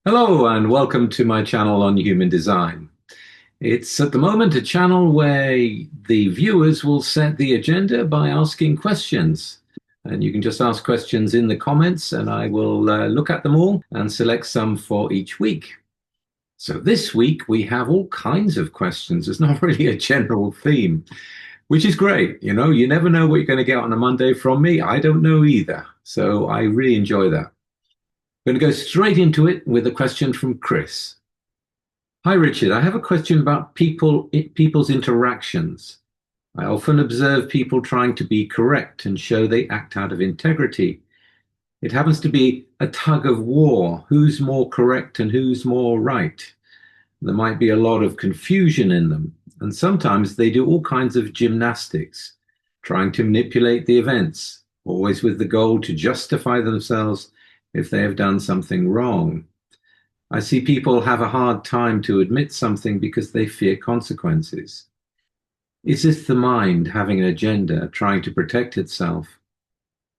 Hello and welcome to my channel on human design. It's at the moment a channel where the viewers will set the agenda by asking questions. And you can just ask questions in the comments and I will look at them all and select some for each week. So this week we have all kinds of questions. There's not really a general theme, which is great. You never know what you're going to get on a Monday from me. I don't know either. So I really enjoy that. I'm going to go straight into it with a question from Chris. Hi, Richard. I have a question about people's interactions. I often observe people trying to be correct and show they act out of integrity. It happens to be a tug of war. Who's more correct and who's more right? There might be a lot of confusion in them. And sometimes they do all kinds of gymnastics, trying to manipulate the events, always with the goal to justify themselves if they have done something wrong. I see people have a hard time to admit something because they fear consequences. Is this the mind having an agenda, trying to protect itself?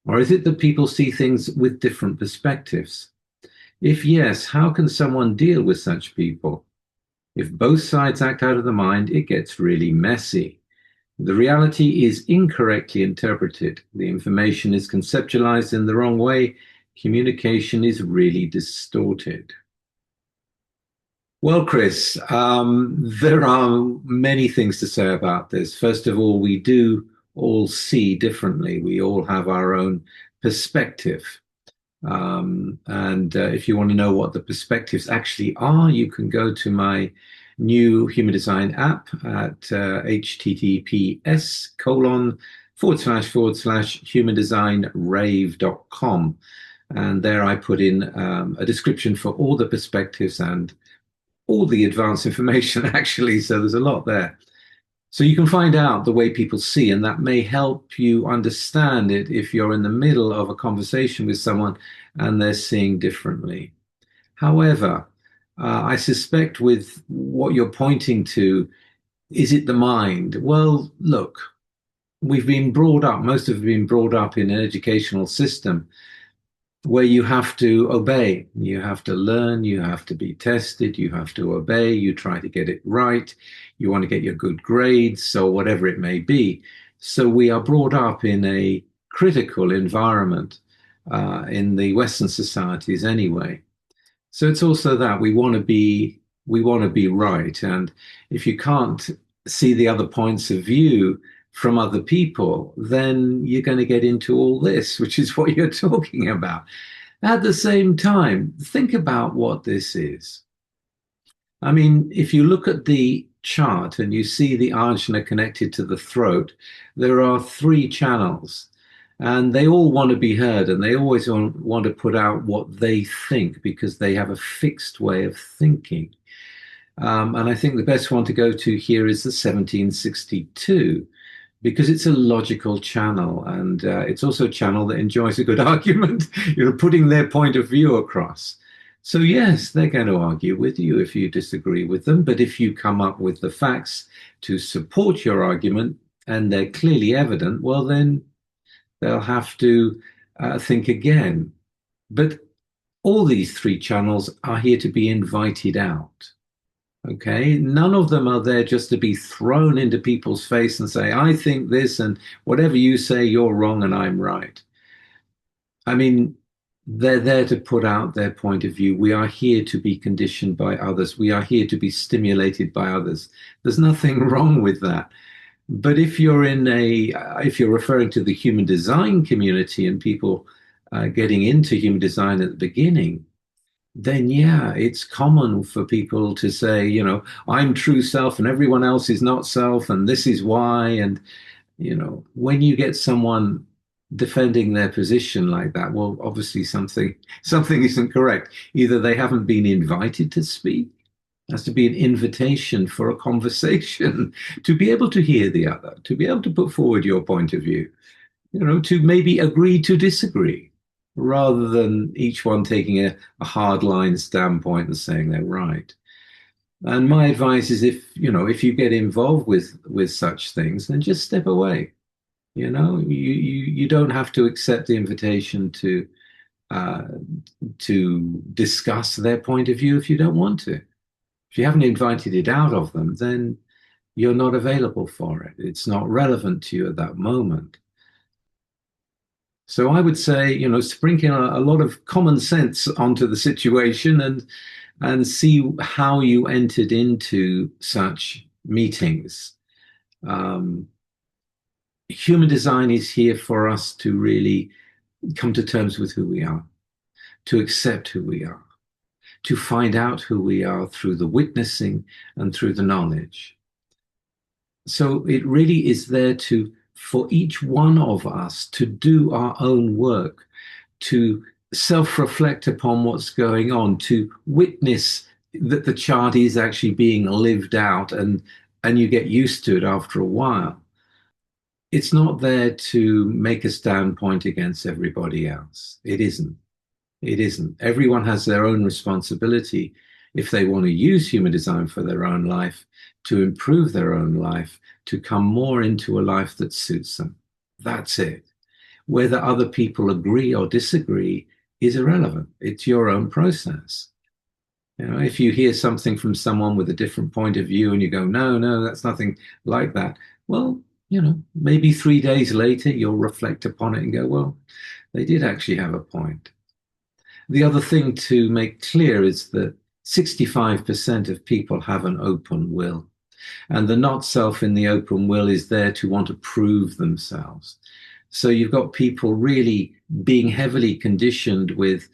Or is it that people see things with different perspectives? If yes, how can someone deal with such people? If both sides act out of the mind, it gets really messy. The reality is incorrectly interpreted. The information is conceptualized in the wrong way. Communication is really distorted. Well, Chris, there are many things to say about this. First of all, we do all see differently. We all have our own perspective. And if you want to know what the perspectives actually are, you can go to my new human design app at https://humandesignrave.com. And there I put in a description for all the perspectives and all the advanced information, actually. So there's a lot there. So you can find out the way people see, and that may help you understand it if you're in the middle of a conversation with someone and they're seeing differently. However, I suspect with what you're pointing to, is it the mind? Well, look, we've been brought up, most of us have been brought up in an educational system where you have to obey, you have to learn, you have to be tested, you have to obey, you try to get it right, you want to get your good grades, so whatever it may be. So we are brought up in a critical environment in the Western societies anyway. So it's also that we want to be right, and if you can't see the other points of view from other people, then you're going to get into all this, which is what you're talking about. At the same time, think about what this is. I mean, if you look at the chart and you see the ajna connected to the throat, there are three channels, and they all want to be heard, and they always want to put out what they think because they have a fixed way of thinking. And I think the best one to go to here is the 1762, because it's a logical channel, and it's also a channel that enjoys a good argument, putting their point of view across. So yes, they're going to argue with you if you disagree with them, but if you come up with the facts to support your argument and they're clearly evident, well, then they'll have to think again. But all these three channels are here to be invited out. Okay, none of them are there just to be thrown into people's face and say, I think this, and whatever you say, you're wrong and I'm right. I mean, they're there to put out their point of view. We are here to be conditioned by others. We are here to be stimulated by others. There's nothing wrong with that. But if you're referring to the human design community and people getting into human design at the beginning, then yeah, it's common for people to say, I'm true self and everyone else is not self, and this is why. And, when you get someone defending their position like that, well, obviously something isn't correct. Either they haven't been invited to speak, it has to be an invitation for a conversation to be able to hear the other, to be able to put forward your point of view, to maybe agree to disagree, rather than each one taking a hard line standpoint and saying they're right. And my advice is if you get involved with such things, then just step away. You don't have to accept the invitation to uh, to discuss their point of view if you don't want to. If you haven't invited it out of them, then you're not available for it. It's not relevant to you at that moment. So I would say, sprinkle a lot of common sense onto the situation and see how you entered into such meetings. Um, Human design is here for us to really come to terms with who we are, to accept who we are, to find out who we are through the witnessing and through the knowledge. So it really is there for each one of us to do our own work, to self-reflect upon what's going on, to witness that the chart is actually being lived out, and you get used to it after a while. It's not there to make a standpoint against everybody else. It isn't. It isn't. Everyone has their own responsibility if they want to use human design for their own life, to improve their own life, to come more into a life that suits them. That's it. Whether other people agree or disagree is irrelevant. It's your own process. If you hear something from someone with a different point of view and you go, no, that's nothing like that. Well, maybe 3 days later, you'll reflect upon it and go, well, they did actually have a point. The other thing to make clear is that 65% of people have an open will. And the not self in the open will is there to want to prove themselves. So you've got people really being heavily conditioned with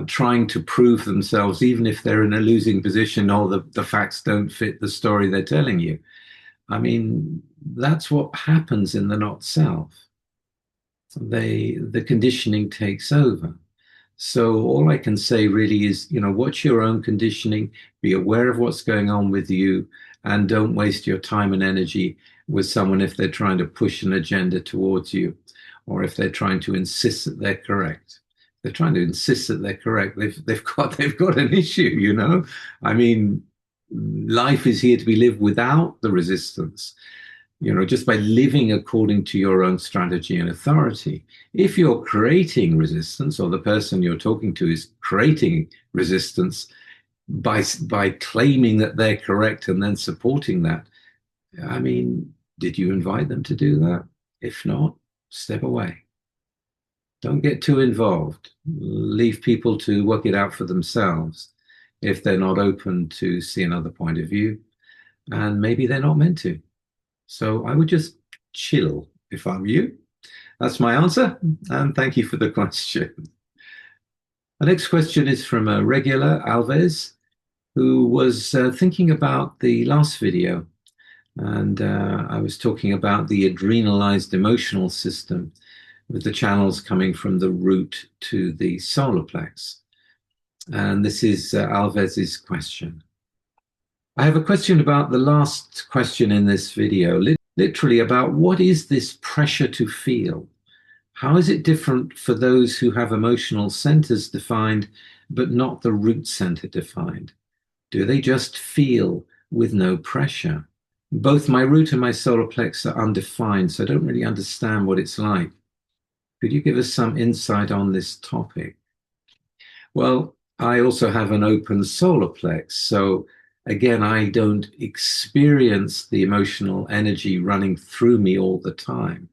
trying to prove themselves, even if they're in a losing position or the facts don't fit the story they're telling you. I mean, that's what happens in the not self. The conditioning takes over. So all I can say really is, watch your own conditioning, be aware of what's going on with you, and don't waste your time and energy with someone if they're trying to push an agenda towards you, or if they're trying to insist that they're correct. They're trying to insist that they're correct. They've got an issue. I mean, life is here to be lived without the resistance. Just by living according to your own strategy and authority. If you're creating resistance, or the person you're talking to is creating resistance by claiming that they're correct and then supporting that, I mean, did you invite them to do that? If not, step away. Don't get too involved. Leave people to work it out for themselves if they're not open to see another point of view, and maybe they're not meant to. So I would just chill if I'm you. That's my answer, and thank you for the question. The next question is from a regular, Alves, who was thinking about the last video, and I was talking about the adrenalized emotional system with the channels coming from the root to the solar plex. And this is Alves's question. I have a question about the last question in this video, literally about what is this pressure to feel? How is it different for those who have emotional centers defined, but not the root center defined? Do they just feel with no pressure? Both my root and my solar plex are undefined, so I don't really understand what it's like. Could you give us some insight on this topic? Well, I also have an open solar plex, so again, I don't experience the emotional energy running through me all the time.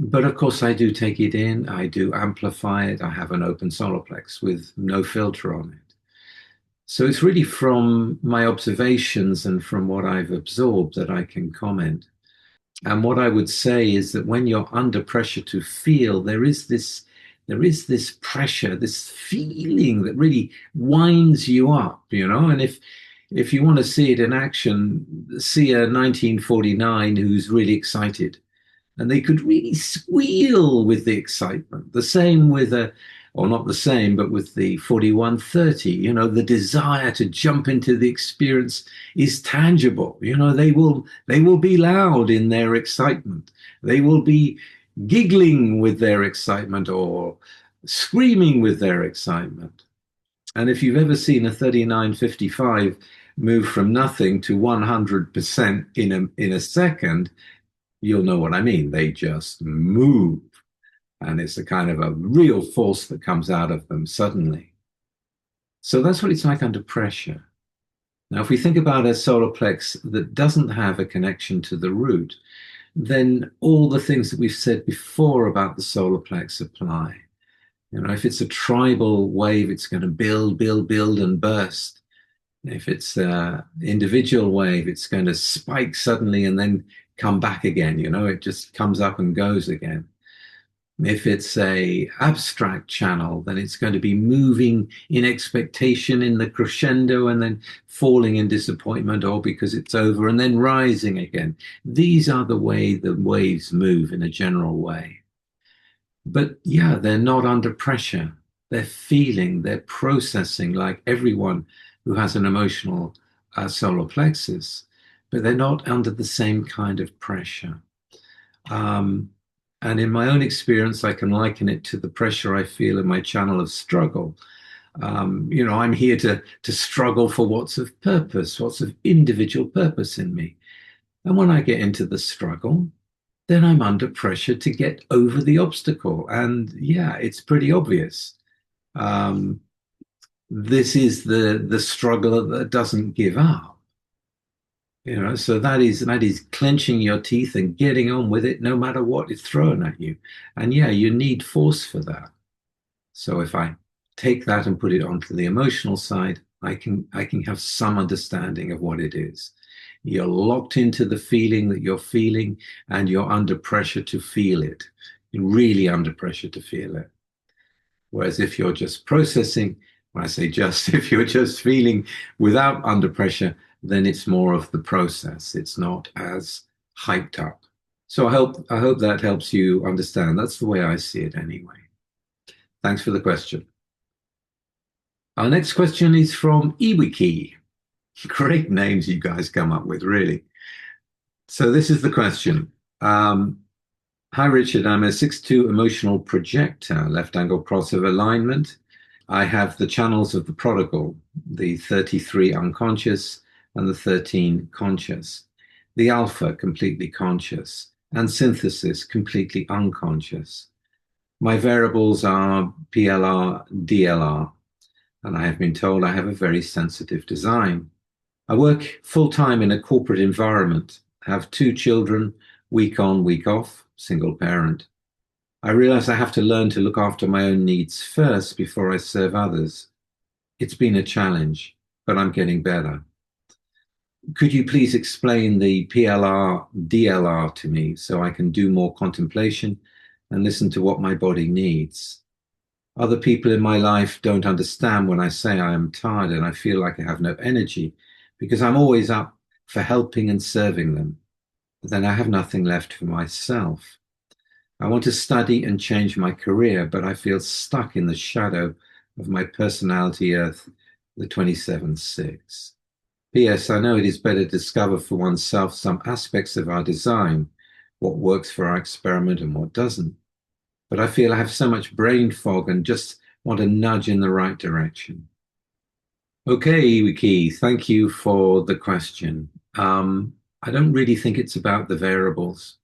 But of course, I do take it in, I do amplify it. I have an open solar plex with no filter on it. So it's really from my observations and from what I've absorbed that I can comment. And what I would say is that when you're under pressure to feel, there is this pressure, this feeling that really winds you up, and if you want to see it in action, see a 1949 who's really excited, and they could really squeal with the excitement. The same with or not the same, but with the 4130, the desire to jump into the experience is tangible. They will be loud in their excitement. They will be giggling with their excitement or screaming with their excitement. And if you've ever seen a 3955 move from nothing to 100% in a second, you'll know what I mean. They just move. And it's a kind of a real force that comes out of them suddenly. So that's what it's like under pressure. Now, if we think about a solar plex that doesn't have a connection to the root, then all the things that we've said before about the solar plex apply. You know, if it's a tribal wave, it's going to build, build, build, and burst. If it's an individual wave, it's going to spike suddenly and then come back again. You know, it just comes up and goes again. If it's a abstract channel, then it's going to be moving in expectation in the crescendo and then falling in disappointment, or because it's over and then rising again. These are the way the waves move in a general way. But yeah, they're not under pressure. They're feeling, they're processing like everyone who has an emotional solar plexus, but they're not under the same kind of pressure. And in my own experience, I can liken it to the pressure I feel in my channel of struggle. You know, I'm here to struggle for what's of purpose, what's of individual purpose in me. And when I get into the struggle, then I'm under pressure to get over the obstacle. And yeah, it's pretty obvious. This is the struggle that doesn't give up. You know, so that is clenching your teeth and getting on with it no matter what is thrown at you. And yeah, you need force for that. So if I take that and put it onto the emotional side, I can have some understanding of what it is. You're locked into the feeling that you're feeling, and you're under pressure to feel it. You're really under pressure to feel it. Whereas if you're just processing, when I say just, if you're just feeling without under pressure, then it's more of the process. It's not as hyped up. So I hope that helps you understand. That's the way I see it anyway. Thanks for the question. Our next question is from Iwiki. Great names you guys come up with, really. So this is the question. Hi, Richard. I'm a 6'2" emotional projector, left angle crossover alignment. I have the channels of the prodigal, the 33 unconscious and the 13 conscious, the alpha completely conscious, and synthesis completely unconscious. My variables are PLR, DLR, and I have been told I have a very sensitive design. I work full-time in a corporate environment, have 2 children, week on, week off, single parent. I realize I have to learn to look after my own needs first before I serve others. It's been a challenge, but I'm getting better. Could you please explain the PLR, DLR to me so I can do more contemplation and listen to what my body needs? Other people in my life don't understand when I say I am tired and I feel like I have no energy because I'm always up for helping and serving them. But then I have nothing left for myself. I want to study and change my career, but I feel stuck in the shadow of my personality earth, the 27-6. P.S. I know it is better to discover for oneself some aspects of our design, what works for our experiment and what doesn't. But I feel I have so much brain fog and just want a nudge in the right direction. Okay, Wiki, thank you for the question. I don't really think it's about the variables.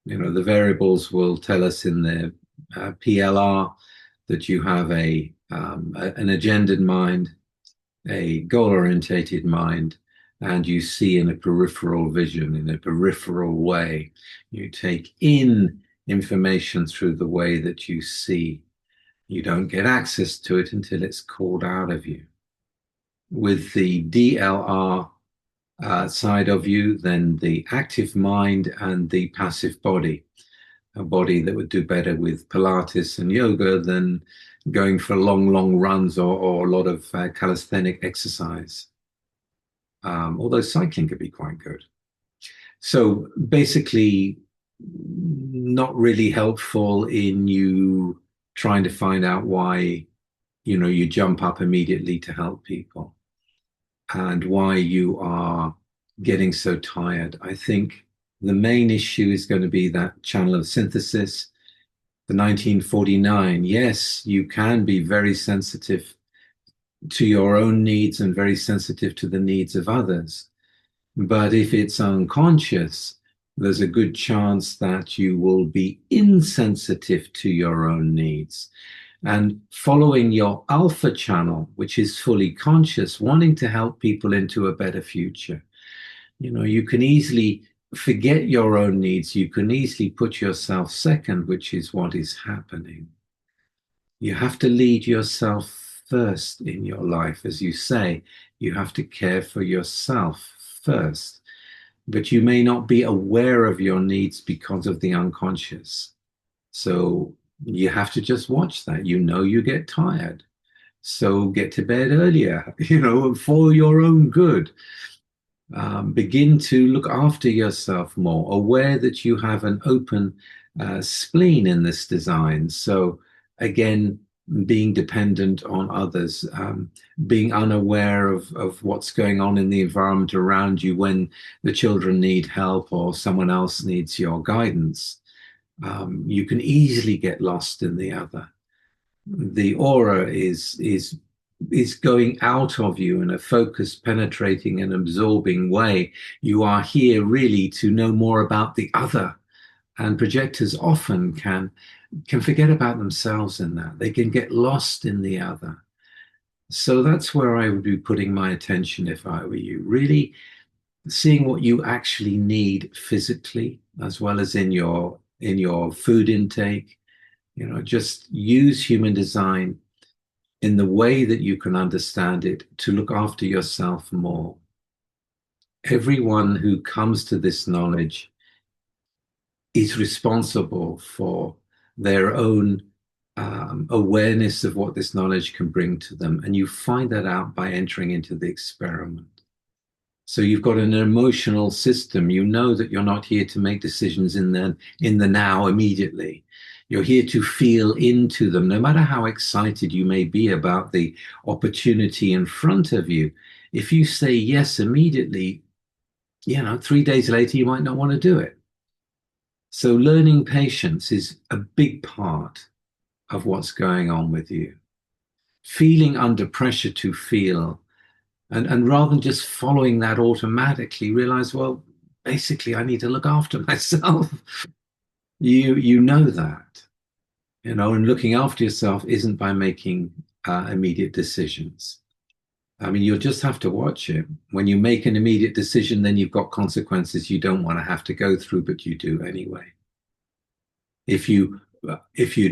You know, the variables will tell us in the PLR that you have an agendaed mind, a goal-orientated mind, and you see in a peripheral vision, in a peripheral way. You take in information through the way that you see. You don't get access to it until it's called out of you. With the DLR side of you, then the active mind and the passive body, a body that would do better with Pilates and yoga than going for long runs or a lot of calisthenic exercise. Although cycling could be quite good. So basically, not really helpful in you trying to find out why, you know, you jump up immediately to help people and why you are getting so tired. I think the main issue is going to be that channel of synthesis, the 1949. Yes, you can be very sensitive to your own needs and very sensitive to the needs of others. But if it's unconscious, there's a good chance that you will be insensitive to your own needs. And following your alpha channel, which is fully conscious, wanting to help people into a better future, you can easily forget your own needs. You can easily put yourself second, which is what is happening. You have to lead yourself first in your life. As you say, you have to care for yourself first. But you may not be aware of your needs because of the unconscious. So you have to just watch that. You get tired. So get to bed earlier, for your own good. Begin to look after yourself more, aware that you have an open spleen in this design. So again, being dependent on others, being unaware of what's going on in the environment around you when the children need help or someone else needs your guidance. You can easily get lost in the other. The aura is going out of you in a focused, penetrating, and absorbing way. You are here really to know more about the other. And projectors often can forget about themselves in that. They can get lost in the other. So that's where I would be putting my attention if I were you. Really seeing what you actually need physically, as well as in your food intake. Just use human design in the way that you can understand it to look after yourself more. Everyone who comes to this knowledge is responsible for their own awareness of what this knowledge can bring to them. And you find that out by entering into the experiment. So you've got an emotional system. You know that you're not here to make decisions in the now immediately. You're here to feel into them, no matter how excited you may be about the opportunity in front of you. If you say yes immediately, 3 days later, you might not want to do it. So learning patience is a big part of what's going on with you. Feeling under pressure to feel, and rather than just following that automatically, realize, well, basically, I need to look after myself. You know that, and looking after yourself isn't by making immediate decisions. I mean, you'll just have to watch it. When you make an immediate decision, then you've got consequences you don't want to have to go through, but you do anyway. If you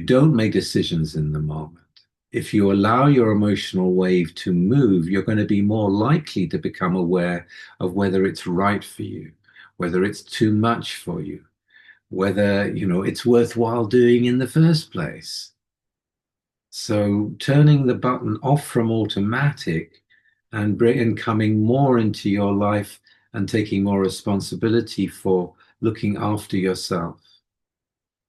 don't make decisions in the moment, if you allow your emotional wave to move, you're going to be more likely to become aware of whether it's right for you, whether it's too much for you, whether it's worthwhile doing in the first place. So turning the button off from automatic and coming more into your life and taking more responsibility for looking after yourself,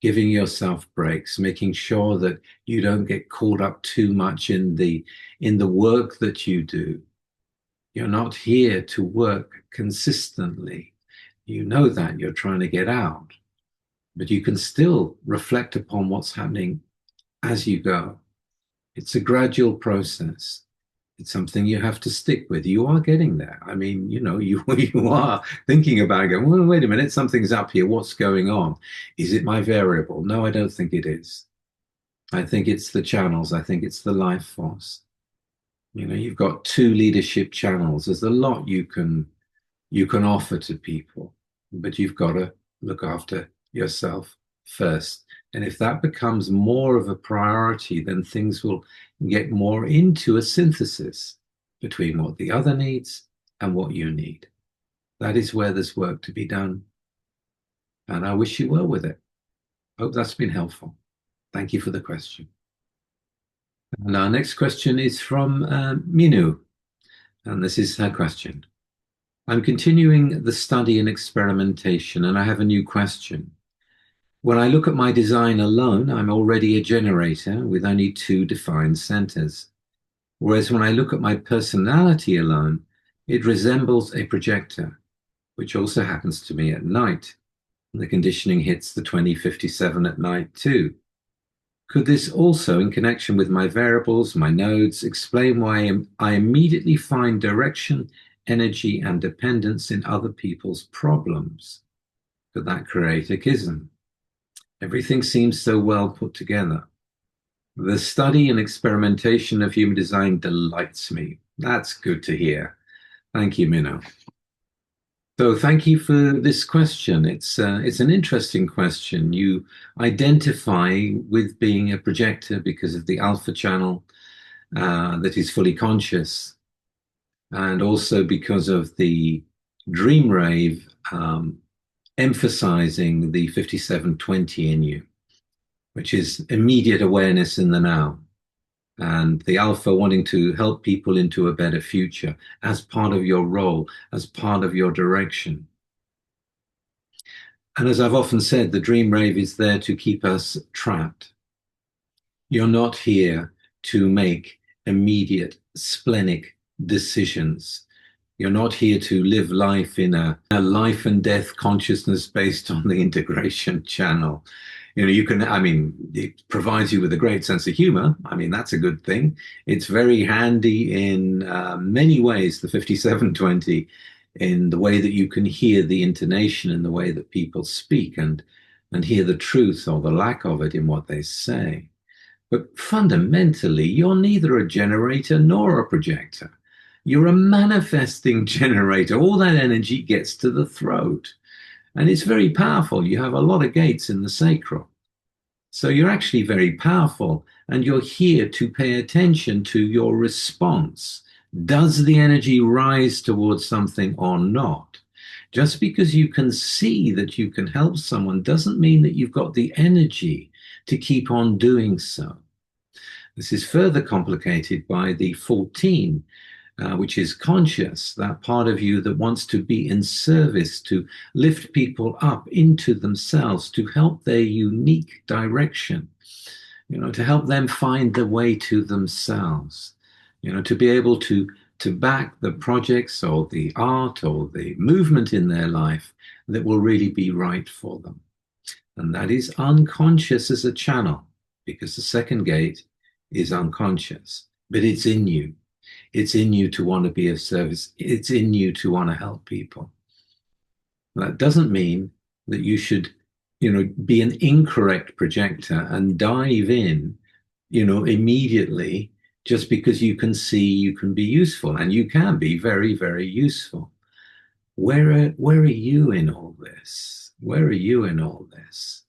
giving yourself breaks, making sure that you don't get caught up too much in the work that you do. You're not here to work consistently. You know that you're trying to get out, but you can still reflect upon what's happening as you go. It's a gradual process. It's something you have to stick with. You are getting there. I mean, you are thinking about it, going, well, wait a minute, something's up here. What's going on? Is it my variable? No, I don't think it is. I think it's the channels. I think it's the life force. You've got 2 leadership channels. There's a lot you can offer to people, but you've got to look after yourself first. And if that becomes more of a priority, then things will get more into a synthesis between what the other needs and what you need. That is where there's work to be done. And I wish you well with it. Hope that's been helpful. Thank you for the question. And our next question is from Minu. And this is her question. I'm continuing the study and experimentation, and I have a new question. When I look at my design alone, I'm already a generator with only 2 defined centers. Whereas when I look at my personality alone, it resembles a projector, which also happens to me at night. And the conditioning hits the 2057 at night too. Could this also, in connection with my variables, my nodes, explain why I immediately find direction, energy, and dependence in other people's problems? for that creatorchism. Everything seems so well put together. The study and experimentation of human design delights me. That's good to hear. Thank you, Minnow. So thank you for this question. It's an interesting question. You identify with being a projector because of the alpha channel that is fully conscious, and also because of the dream rave emphasizing the 5720 in you, which is immediate awareness in the now, and the alpha wanting to help people into a better future as part of your role, as part of your direction. And as I've often said, the dream rave is there to keep us trapped. You're not here to make immediate splenic decisions. You're not here to live life in a life and death consciousness based on the integration channel. You can, it provides you with a great sense of humor. That's a good thing. It's very handy in many ways, the 5720, in the way that you can hear the intonation in the way that people speak, and hear the truth or the lack of it in what they say. But fundamentally, you're neither a generator nor a projector. You're a manifesting generator. All that energy gets to the throat. And it's very powerful. You have a lot of gates in the sacral. So you're actually very powerful, and you're here to pay attention to your response. Does the energy rise towards something or not? Just because you can see that you can help someone doesn't mean that you've got the energy to keep on doing so. This is further complicated by the 14, which is conscious, that part of you that wants to be in service, to lift people up into themselves, to help their unique direction, to help them find the way to themselves, to be able to back the projects or the art or the movement in their life that will really be right for them. And that is unconscious as a channel, because the second gate is unconscious, but it's in you. It's in you to want to be of service. It's in you to want to help people. That doesn't mean that you should, be an incorrect projector and dive in, immediately, just because you can see you can be useful, and you can be very, very useful. Where are you in all this? Where are you in all this?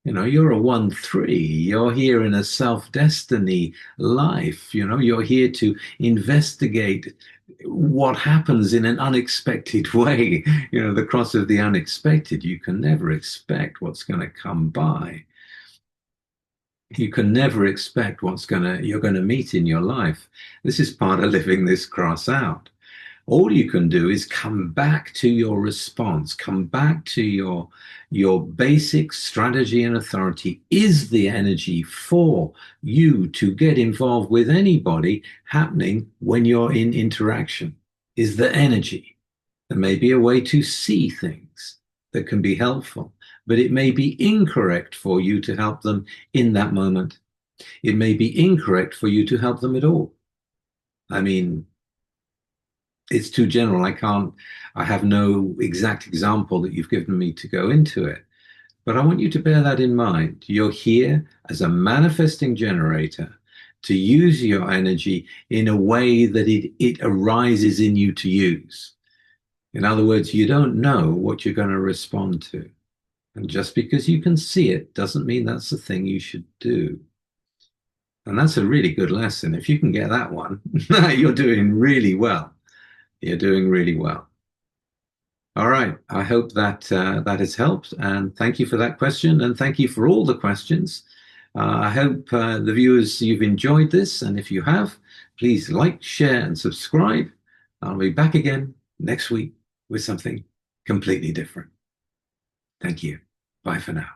You're a 1-3. You're here in a self-destiny life. You're here to investigate what happens in an unexpected way. The cross of the unexpected. You can never expect what's going to come by. You can never expect you're going to meet in your life. This is part of living this cross out. All you can do is come back to your response, come back to your basic strategy and authority. Is the energy for you to get involved with anybody happening when you're in interaction? Is the energy? There may be a way to see things that can be helpful, but it may be incorrect for you to help them in that moment. It may be incorrect for you to help them at all. It's too general. I have no exact example that you've given me to go into it. But I want you to bear that in mind. You're here as a manifesting generator to use your energy in a way that it arises in you to use. In other words, you don't know what you're going to respond to. And just because you can see it doesn't mean that's the thing you should do. And that's a really good lesson. If you can get that one, you're doing really well. You're doing really well. All right. I hope that that has helped. And thank you for that question. And thank you for all the questions. I hope the viewers, you've enjoyed this. And if you have, please like, share, and subscribe. I'll be back again next week with something completely different. Thank you. Bye for now.